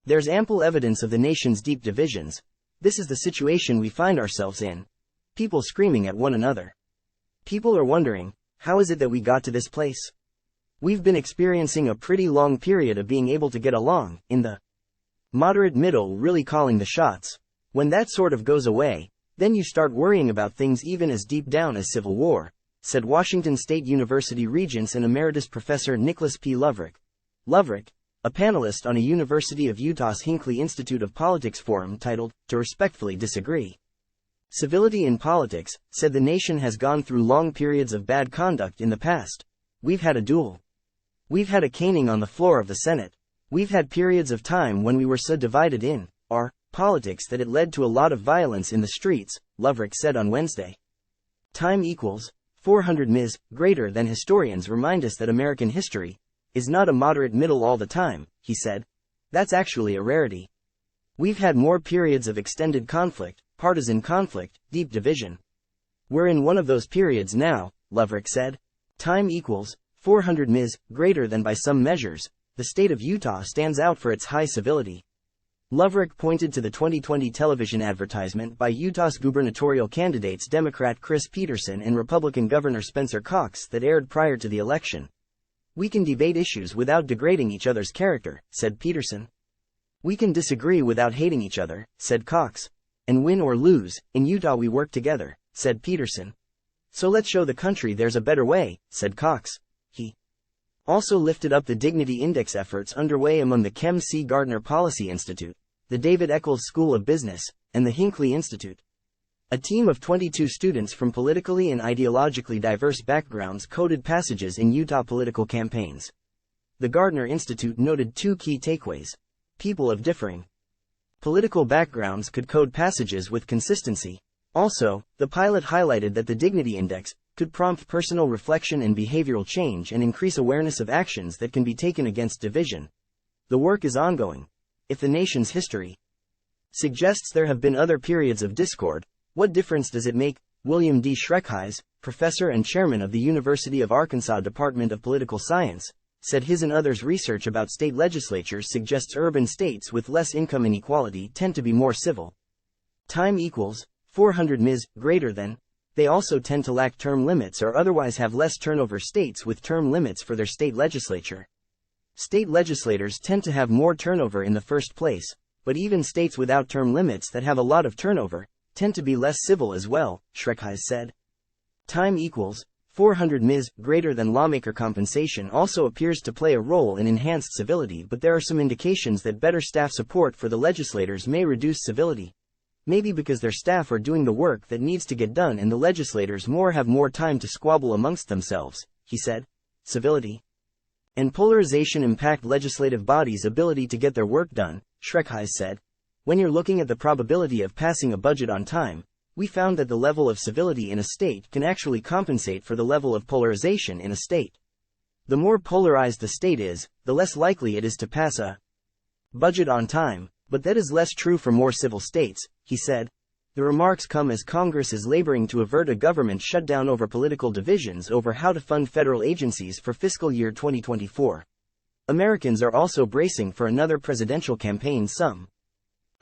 There's ample evidence of the nation's deep divisions. This is the situation we find ourselves in. People screaming at one another. People are wondering, how is it that we got to this place? We've been experiencing a pretty long period of being able to get along, in the moderate middle really calling the shots. When that sort of goes away, then you start worrying about things even as deep down as civil war, said Washington State University Regents and Emeritus Professor Nicholas P. Lovrich. Lovrich, a panelist on a University of Utah's Hinckley Institute of Politics forum titled, "To Respectfully Disagree. Civility in Politics," said the nation has gone through long periods of bad conduct in the past. We've had a duel. We've had a caning on the floor of the Senate. We've had periods of time when we were so divided in our politics that it led to a lot of violence in the streets, Lovrich said on Wednesday. Time equals 400 ms. Greater than historians remind us that American history is not a moderate middle all the time, he said. That's actually a rarity. We've had more periods of extended conflict, partisan conflict, deep division. We're in one of those periods now, Lovrich said. Time equals 400 ms. Greater than by some measures, the state of Utah stands out for its high civility. Lovrich pointed to the 2020 television advertisement by Utah's gubernatorial candidates Democrat Chris Peterson and Republican Governor Spencer Cox that aired prior to the election. We can debate issues without degrading each other's character, said Peterson. We can disagree without hating each other, said Cox. And win or lose, in Utah we work together, said Peterson. So let's show the country there's a better way, said Cox. He also lifted up the Dignity Index efforts underway among the Kem C. Gardner Policy Institute, the David Eccles School of Business, and the Hinckley Institute. A team of 22 students from politically and ideologically diverse backgrounds coded passages in Utah political campaigns. The Gardner Institute noted two key takeaways. People of differing political backgrounds could code passages with consistency. Also, the pilot highlighted that the Dignity Index could prompt personal reflection and behavioral change and increase awareness of actions that can be taken against division. The work is ongoing. If the nation's history suggests there have been other periods of discord, what difference does it make? William D. Schreckheis, professor and chairman of the University of Arkansas Department of Political Science, said his and others' research about state legislatures suggests urban states with less income inequality tend to be more civil. Time equals 400 ms. Greater than. They also tend to lack term limits or otherwise have less turnover. States with term limits for their state legislature. State legislators tend to have more turnover in the first place, but even states without term limits that have a lot of turnover tend to be less civil as well, Schreckheis said. Time equals 400 ms. Greater than. Lawmaker compensation also appears to play a role in enhanced civility, but there are some indications that better staff support for the legislators may reduce civility. Maybe because their staff are doing the work that needs to get done and the legislators have more time to squabble amongst themselves, he said. Civility and polarization impact legislative bodies' ability to get their work done, Schreckheis said. When you're looking at the probability of passing a budget on time, we found that the level of civility in a state can actually compensate for the level of polarization in a state. The more polarized the state is, the less likely it is to pass a budget on time, but that is less true for more civil states, he said. The remarks come as Congress is laboring to avert a government shutdown over political divisions over how to fund federal agencies for fiscal year 2024. Americans are also bracing for another presidential campaign some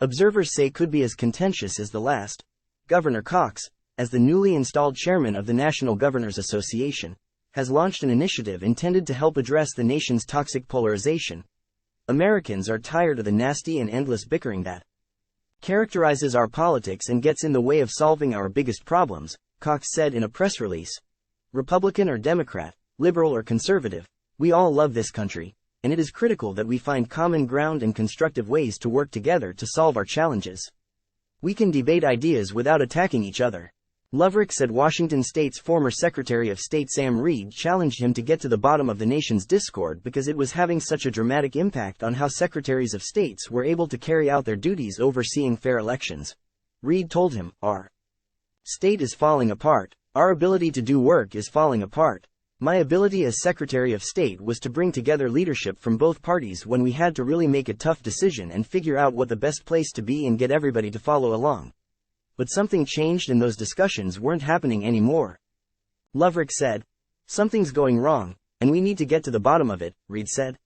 observers say could be as contentious as the last. Governor Cox, as the newly installed chairman of the National Governors Association, has launched an initiative intended to help address the nation's toxic polarization. Americans are tired of the nasty and endless bickering that characterizes our politics and gets in the way of solving our biggest problems, Cox said in a press release. Republican or Democrat, liberal or conservative, we all love this country, and it is critical that we find common ground and constructive ways to work together to solve our challenges. We can debate ideas without attacking each other. Lovrich said Washington State's former Secretary of State Sam Reed challenged him to get to the bottom of the nation's discord because it was having such a dramatic impact on how secretaries of states were able to carry out their duties overseeing fair elections. Reed told him, "Our state is falling apart. Our ability to do work is falling apart. My ability as Secretary of State was to bring together leadership from both parties when we had to really make a tough decision and figure out what the best place to be and get everybody to follow along. But something changed and those discussions weren't happening anymore." Lovrich said. Something's going wrong, and we need to get to the bottom of it, Reed said.